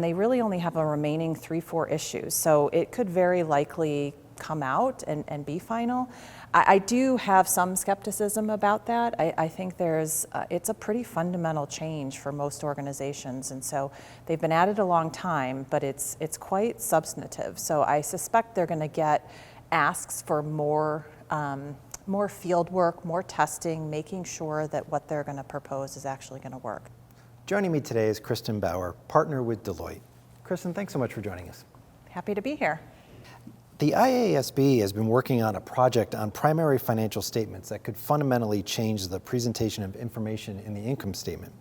And they really only have a remaining 3-4 issues, so it could very likely come out and be final. I do have some skepticism about that. I think it's a pretty fundamental change for most organizations, and so they've been at it a long time, but it's quite substantive. So I suspect they're going to get asks for more field work, more testing, making sure that what they're going to propose is actually going to work. Joining me today is Kristin Bauer, partner with Deloitte. Kristin, thanks so much for joining us. Happy to be here. The IASB has been working on a project on primary financial statements that could fundamentally change the presentation of information in the income statement.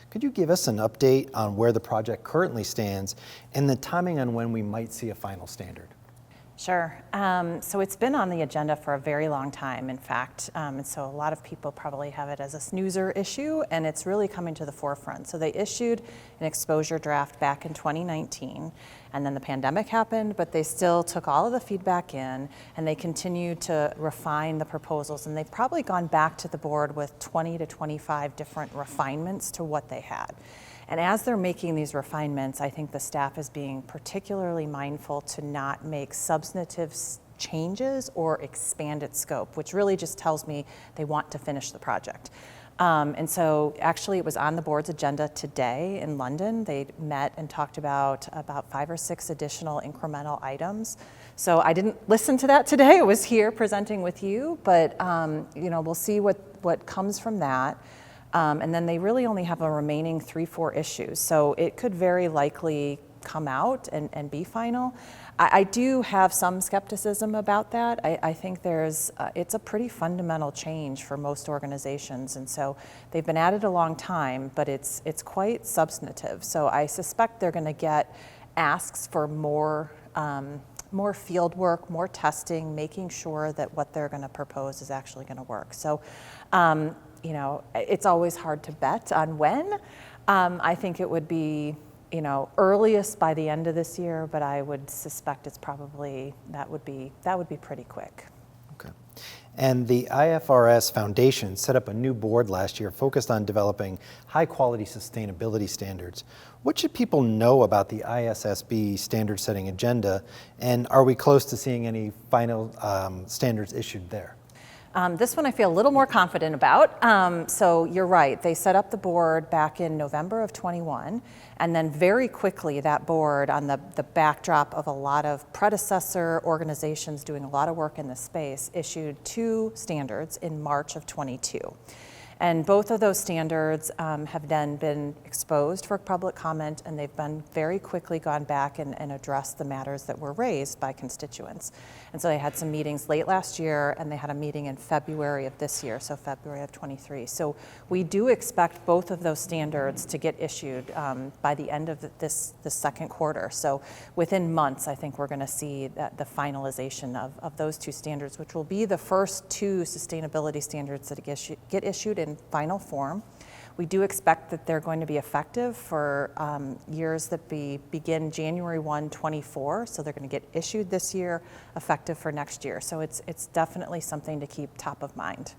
Could you give us an update on where the project currently stands and the timing on when we might see a final standard? Sure. So it's been on the agenda for a very long time, in fact, and so a lot of people probably have it as a snoozer issue, and it's really coming to the forefront. So they issued an exposure draft back in 2019, and then the pandemic happened, but they still took all of the feedback in, and they continued to refine the proposals, and they've probably gone back to the board with 20 to 25 different refinements to what they had. And as they're making these refinements, I think the staff is being particularly mindful to not make substantive changes or expand its scope, which really just tells me they want to finish the project. And so actually it was on the board's agenda today in London. They met and talked about 5 or 6 additional incremental items. So I didn't listen to that today. I was here presenting with you, but we'll see what comes from that. And then they really only have a remaining 3-4 issues. So it could very likely come out and be final. I do have some skepticism about that. I think it's a pretty fundamental change for most organizations. And so they've been at it a long time, but it's quite substantive. So I suspect they're going to get asks for more field work, more testing, making sure that what they're going to propose is actually going to work. So it's always hard to bet on when. I think it would be, earliest by the end of this year, but I would suspect it's probably, that would be pretty quick. Okay. And the IFRS Foundation set up a new board last year focused on developing high-quality sustainability standards. What should people know about the ISSB standard-setting agenda, and are we close to seeing any final standards issued there? This one I feel a little more confident about. So you're right, they set up the board back in November of 21, and then very quickly that board, on the backdrop of a lot of predecessor organizations doing a lot of work in this space, issued 2 standards in March of 22. And both of those standards have then been exposed for public comment, and they've been very quickly gone back and addressed the matters that were raised by constituents. And so they had some meetings late last year, and they had a meeting in February of this year, so February of 23. So we do expect both of those standards to get issued by the end of the second quarter. So within months, I think we're going to see the finalization of those 2 standards, which will be the first 2 sustainability standards that get issued in final form. We do expect that they're going to be effective for years that begin January 1, 24. So they're going to get issued this year, effective for next year. So it's definitely something to keep top of mind.